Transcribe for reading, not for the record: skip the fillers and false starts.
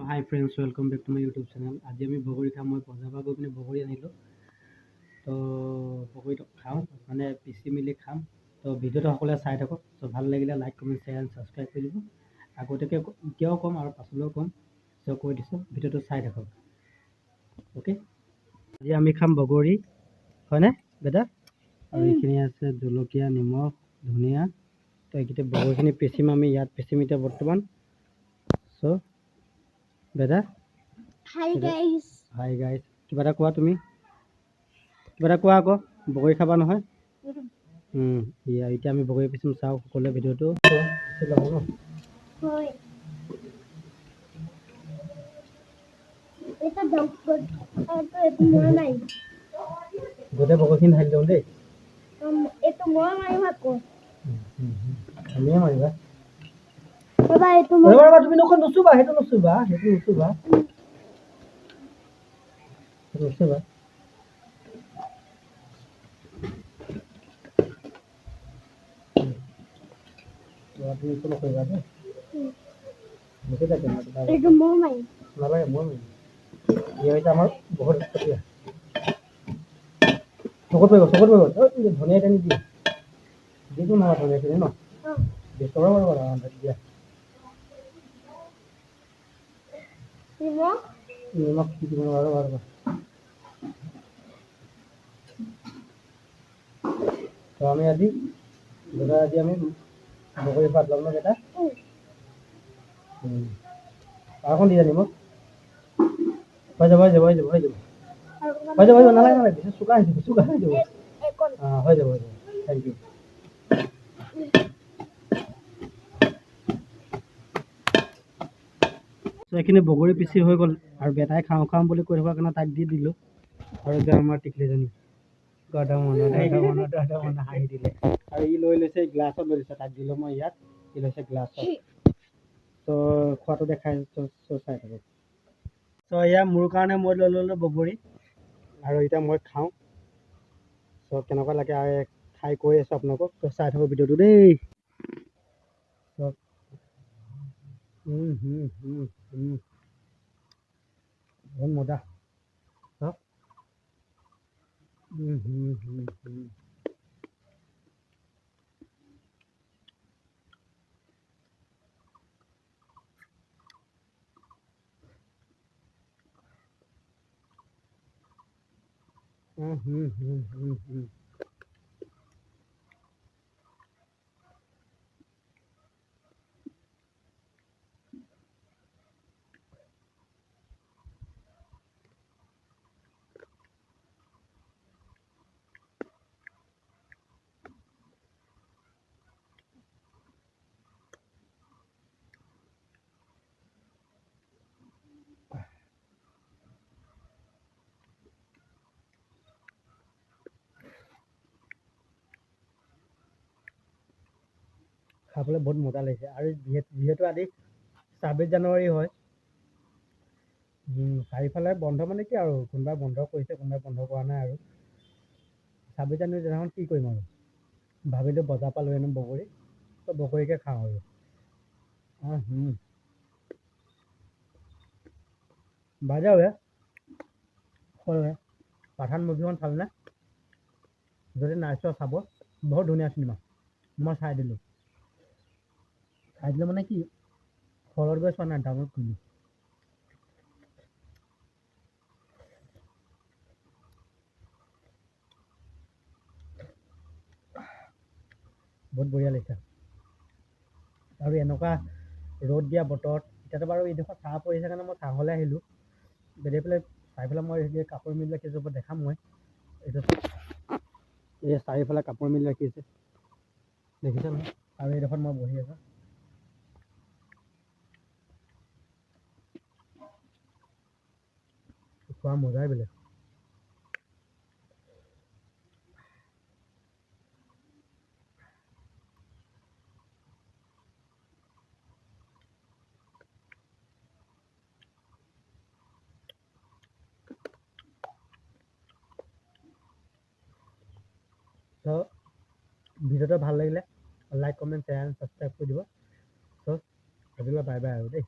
Hi friends, welcome back to my YouTube channel. আজি আমি বগৰী খাম। মই বজাৰ পৰা গৈ পিনে বগৰী আনিলোঁ। তো বগৰীটো খাওঁ, মানে পিচি মেলি খাম। তো ভিডিঅ'টো সকলোৱে চাই থাকক। তো ভাল লাগিলে like, comment, share and subscribe কৰি দিব। আগতীয়াকৈ এতিয়াও ক'ম আৰু পাছলৈও ক'ম। তো কৈ দিছোঁ, ভিডিঅ'টো চাই থাকক। অ'কে, আজি আমি খাম বগৰী, হয়নে বেটা? আৰু এইখিনি আছে জলকীয়া, নিমখ, ধনিয়া। তো এইকেইটা বগৰীখিনি পিচিম আমি ইয়াত পিচিম এতিয়া বৰ্তমান। চ' বেটা, Hi guys. হাই গাইজ, কিবা এটা কোৱা তুমি, কিবা এটা কোৱা আকৌ, বগৰী খাবা নহয়? এতিয়া আমি বগৰী পিচিম, চাওঁ সকলোৱে ভিডিঅ'টো ল'ব ন। Hoy. Ito dog. Ito mura na yun. গোটেই বগৰীখিনি ঢালি দিওঁ দেই। Ito mura na yun ako. আমিয়ে মাৰিবা। Baba, ito ৰ'বা mura. ৰ'বা, তুমি নখন নুচুবা, সেইটো নুচুবা, সেইটো নুচুবা, সেইটো নুচুবা। তুমি একো নকৰিবা দেই। মুখে থাকে Ito mura na yun. নালাগে, মই মাৰিম। ইয়ে হৈছে আমাৰ বহুত ক্ষতি। চকুত পৰিব, চকুত পৰিব। ধনিয়া এটা নিদিয়ে, দিছো নহয় ধনিয়াখিনি ন, 20 টকা বাৰু দিয়া। Nimak? নিমখ দি দিব নোৱাৰো বাৰু। তো আমি আজি আমি বগৰী পাত ল'ম ন বেটা। এখন দি নিমখ হৈ যাব, হৈ যাব, হৈ যাব, হৈ যাব, হৈ যাব, হৈ যাব, নালাগে নালাগে, বেছি চুকা হৈ যাব, চুকা হৈ যাব। হৈ যাব, হৈ যাব, থেংক ইউ। এইখিনি বগৰী পিচি হৈ গ'ল আৰু বেটাই খাওঁ খাওঁ বুলি কৈ থকাৰ কাৰণে তাক দি দিলোঁ। আৰু এতিয়া আমাৰ টিকলিজনী গধা মনত হাঁহি দিলে। আৰু ই লৈ লৈছে গ্লাছত লৈ লৈছে, তাক দিলোঁ মই ইয়াত, ই লৈছে গ্লাছত। তো খোৱাটো দেখাই চাই থাকক। তো এয়া মোৰ কাৰণে মই লৈ ল'লোঁ বগৰী, আৰু এতিয়া মই খাওঁ। চ' কেনেকুৱা লাগে আৰু খাই কৈ আছোঁ আপোনালোকক। তো চাই থাকক ভিডিঅ'টো দেই। বহুত মজা। খাবলৈ বহুত মজা লাগিছে। আৰু যিহেতু আজি 26 জানুৱাৰী হয়, চাৰিওফালে বন্ধ মানে কি আৰু, কোনোবাই বন্ধ কৰিছে, কোনোবাই বন্ধ কৰা নাই। আৰু 26 জানুৱাৰী দিনাখন কি কৰিম আৰু, ভাবিলোঁ বজাৰ পৰা লৈ আনিম বগৰী, তো বগৰীকে খাওঁ আৰু। বাজা বে পাঠান মুভিখন চালনে? যদি নাই চোৱা চাব, বহুত ধুনীয়া চিনেমা। মই চাই দিলোঁ মানে কি, হলত গৈ চোৱা নাই, ডাউনলোড কৰিলোঁ। বহুত বঢ়িয়া লাগিছে। আৰু এনেকুৱা ৰ'দ দিয়া বতৰত, এতিয়াতো বাৰু এইডোখৰ ছাঁ পৰিছে কাৰণে মই ছাঁলৈ আহিলোঁ। বেলি পেলাই চাই পেলাই মই কাপোৰ মেলি ৰাখিছোঁ, দেখাম মই এইটো। এই চাৰিওফালে কাপোৰ মেলি ৰাখিছে, দেখিছে নহয়। আৰু এইডোখৰত মই বহি আছোঁ। খোৱা মজাই বেলেগ। তো ভিডিঅ'টো ভাল লাগিলে like, comment, share and subscribe কৰি দিব। চ' আজিলৈ বাই বাই আৰু দেই।